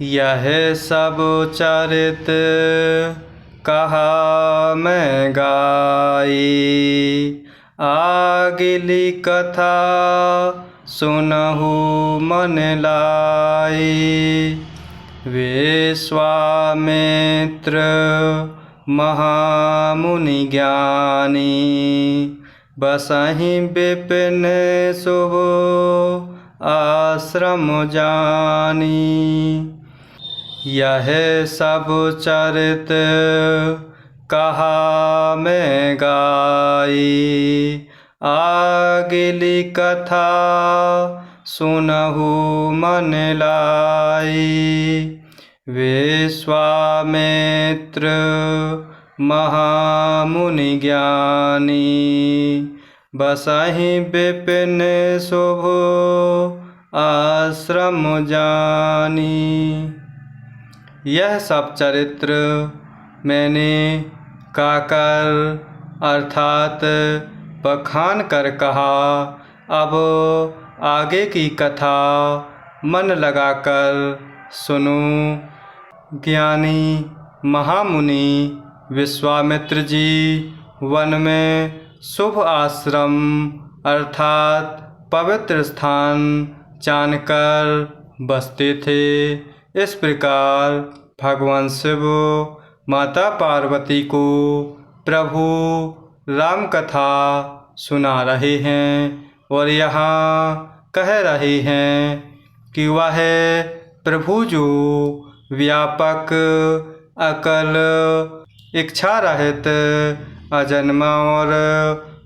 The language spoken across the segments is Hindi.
यह सब चरित कहा मैं गाई, आगिली कथा सुनहु मन लाई। विश्वामित्र महामुनि ज्ञानी, बसहि विपिन शुभ आश्रम जानी। यह सब चरित कहा मैं गाई, आगिली कथा सुनहु मन लाई। विश्वामित्र महामुनि ज्ञानी, बसहि विपिन शुभ आश्रम जानी। यह सब चरित्र मैंने गाकर अर्थात बखान कर कहा। अब आगे की कथा मन लगाकर सुनो। ज्ञानी महामुनि विश्वामित्र जी वन में शुभ आश्रम अर्थात पवित्र स्थान जानकर बसते थे। इस प्रकार भगवान शिव माता पार्वती को प्रभु राम कथा सुना रहे हैं और यहाँ कह रहे हैं कि वह प्रभु जो व्यापक अकल इच्छा रहित अजन्मा और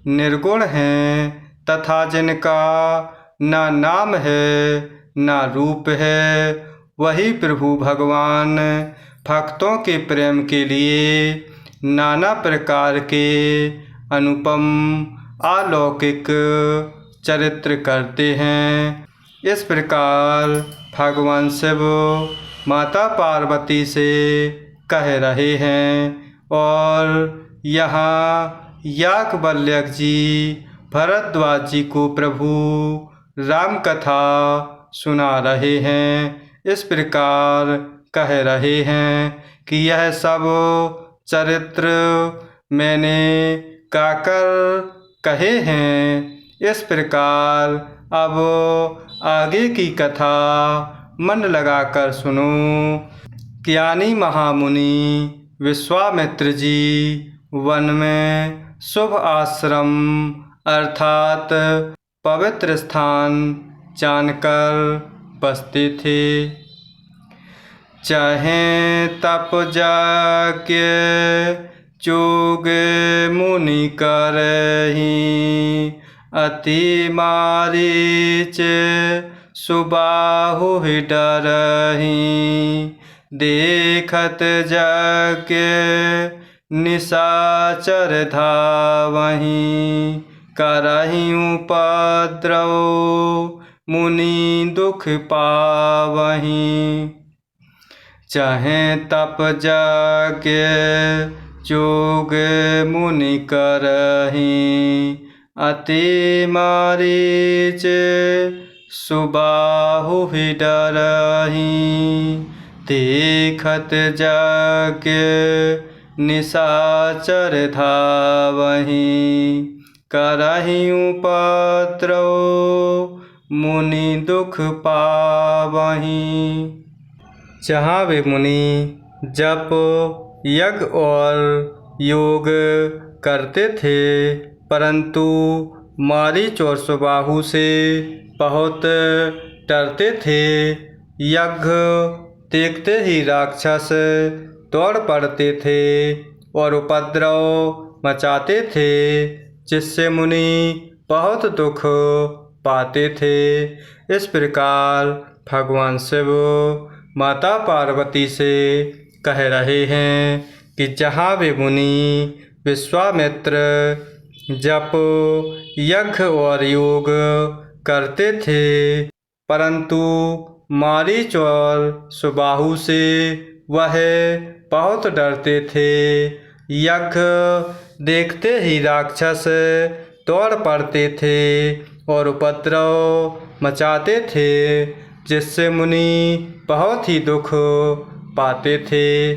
निर्गुण हैं तथा जिनका ना नाम है ना रूप है, वही प्रभु भगवान भक्तों के प्रेम के लिए नाना प्रकार के अनुपम अलौकिक चरित्र करते हैं। इस प्रकार भगवान शिव माता पार्वती से कह रहे हैं और यहाँ याज्ञवल्क्य जी भरद्वाज जी को प्रभु राम कथा सुना रहे हैं। इस प्रकार कह रहे हैं कि यह सब चरित्र मैंने गाकर कहे हैं। इस प्रकार अब आगे की कथा मन लगाकर सुनो। ज्ञानी महामुनि विश्वामित्र जी वन में शुभ आश्रम अर्थात पवित्र स्थान जानकर बसते थे। चाहे तप यज्ञ जोग मुनि करहि, अति मारीच सुबाहु डरहि। देखत यज्ञ निशाचर धावहि, करहि उपद्रव मुनि दुख पावहि। चाहे तप यज्ञ जोग मुनि करहि, अति मारीच सुबाहु डरहि। देखत यज्ञ निशाचर धावहि, करहि उपद्रव मुनि दुख पावहि। जहाँ वे मुनि जप यज्ञ और योग करते थे, परंतु मारीच और सुबाहु से बहुत डरते थे। यज्ञ देखते ही राक्षस दौड़ पड़ते थे और उपद्रव मचाते थे, जिससे मुनि बहुत दुख पाते थे। इस प्रकार भगवान शिव माता पार्वती से कह रहे हैं कि जहाँ वे मुनि विश्वामित्र जप यज्ञ और योग करते थे, परंतु मारीच और सुबाहु से वह बहुत डरते थे। यज्ञ देखते ही राक्षस दौड़ पड़ते थे और उपद्रव मचाते थे, जिससे मुनि बहुत ही दुख पाते थे।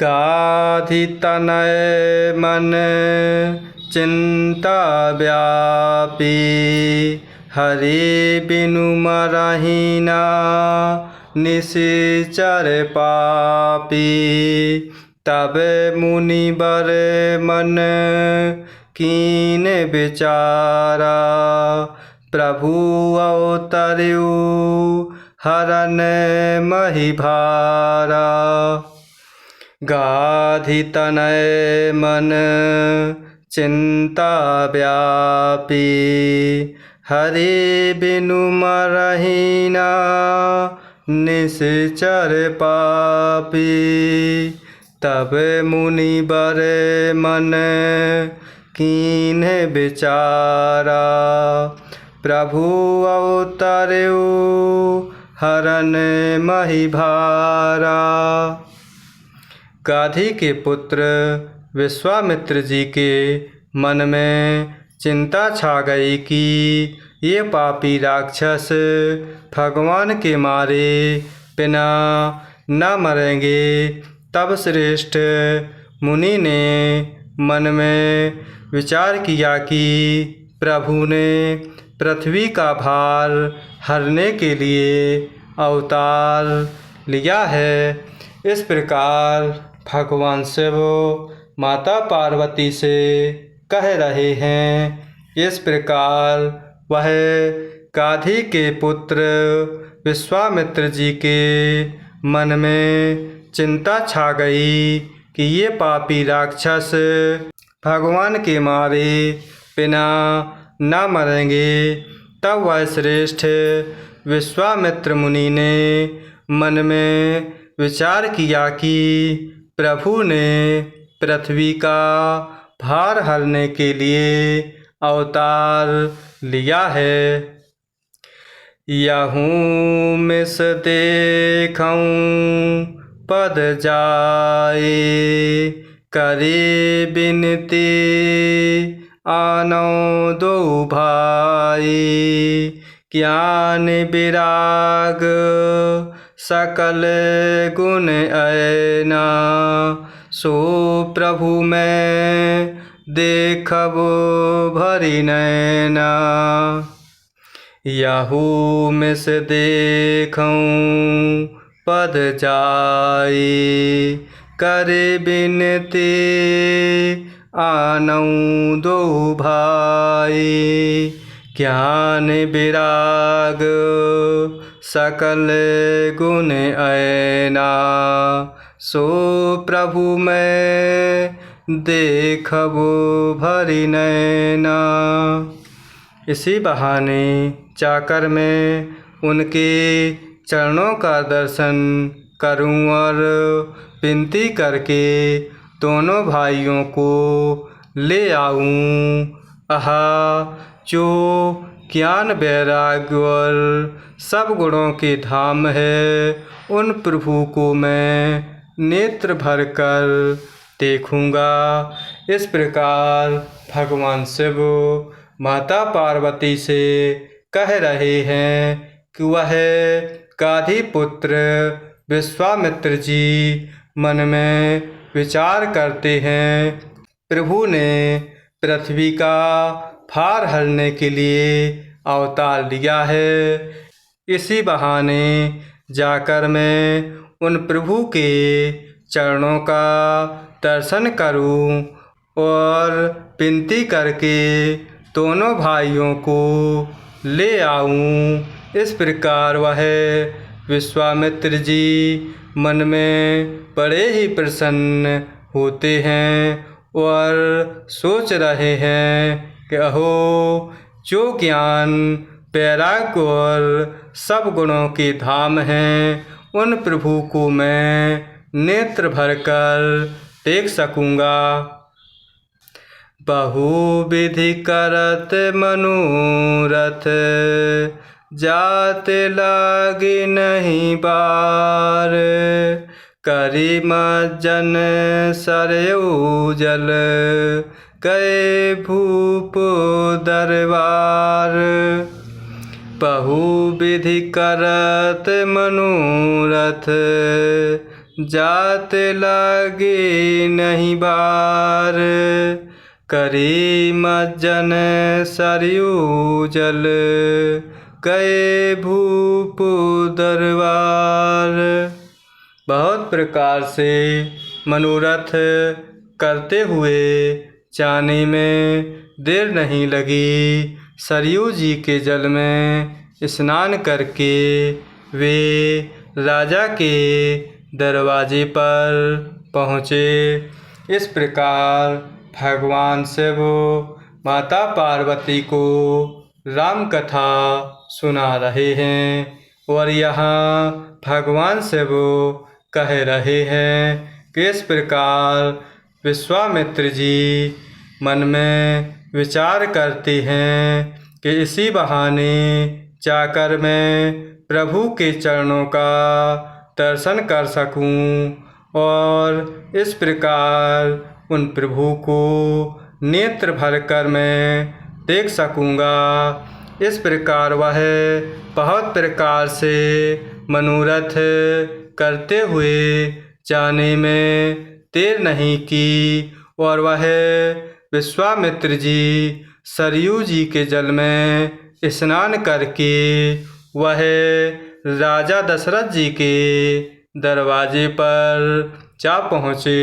गाधि तनय मन चिंता व्यापी, हरि बिनु मरहि ना निशिचर पापी। तब मुनि बर मन कीन विचारा, प्रभु अवतर्यु हरन महि भारा। गाधि तनय मन चिंता व्यापी, हरि बिनु मरहि ना निशिचर पापी। तब मुनि बर मन कीन विचारा, प्रभु अवतर्यु हरन महि भारा। गाधि के पुत्र विश्वामित्र जी के मन में चिंता छा गई कि ये पापी राक्षस भगवान के मारे बिना न मरेंगे। तब श्रेष्ठ मुनि ने मन में विचार किया कि प्रभु ने पृथ्वी का भार हरने के लिए अवतार लिया है। इस प्रकार भगवान शिव माता पार्वती से कह रहे हैं। इस प्रकार वह गाधि के पुत्र विश्वामित्र जी के मन में चिंता छा गई कि ये पापी राक्षस भगवान के मारे बिना न मरेंगे। तब वह श्रेष्ठ विश्वामित्र मुनि ने मन में विचार किया कि प्रभु ने पृथ्वी का भार हरने के लिए अवतार लिया है। यहूँ मिस देखऊँ पद जाए, करे बिनती आनो दो भाई। ज्ञान विराग सकल गुण ऐना, सो प्रभु मैं देखब भरि नैना। यहूँ मिस देखऊँ पद जाए, करे बिनती आनऊँ दो भाई। ज्ञान विराग सकल गुण ऐना, सो प्रभु मैं देखब भरि नैना। इसी बहाने जाकर मैं उनके चरणों का दर्शन करूं और विनती करके दोनों भाइयों को ले आऊं। आहा, जो ज्ञान वैराग्य और सब गुणों के धाम है, उन प्रभु को मैं नेत्र भर कर देखूंगा। इस प्रकार भगवान शिव माता पार्वती से कह रहे हैं कि वह गाधि पुत्र विश्वामित्र जी मन में विचार करते हैं। प्रभु ने पृथ्वी का भार हरने के लिए अवतार लिया है। इसी बहाने जाकर मैं उन प्रभु के चरणों का दर्शन करूं और विनती करके दोनों भाइयों को ले आऊं। इस प्रकार वह विश्वामित्र जी मन में बड़े ही प्रसन्न होते हैं और सोच रहे हैं कि अहो, जो ज्ञान वैराग्य और सब गुणों के धाम हैं, उन प्रभु को मैं नेत्र भरकर देख सकूँगा। बहुविधि करत मनोरथ, जाते लागे नहीं बार। करी मज्जन सरयू जल, गए भूप दरबार। बहु विधि करत मनोरथ, जात लागे नहीं बार। करी मज्जन सरयू जल, गए भूप दरबार। बहुत प्रकार से मनोरथ करते हुए जाने में देर नहीं लगी। सरयू जी के जल में स्नान करके वे राजा के दरवाजे पर पहुँचे। इस प्रकार भगवान शिव माता पार्वती को राम कथा सुना रहे हैं और यहाँ भगवान शिव कह रहे हैं कि इस प्रकार विश्वामित्र जी मन में विचार करते हैं कि इसी बहाने जाकर मैं प्रभु के चरणों का दर्शन कर सकूं और इस प्रकार उन प्रभु को नेत्र भरकर मैं देख सकूंगा। इस प्रकार वह बहुत प्रकार से मनोरथ करते हुए जाने में देर नहीं की और वह विश्वामित्र जी सरयू जी के जल में स्नान करके वह राजा दशरथ जी के दरवाजे पर जा पहुँचे।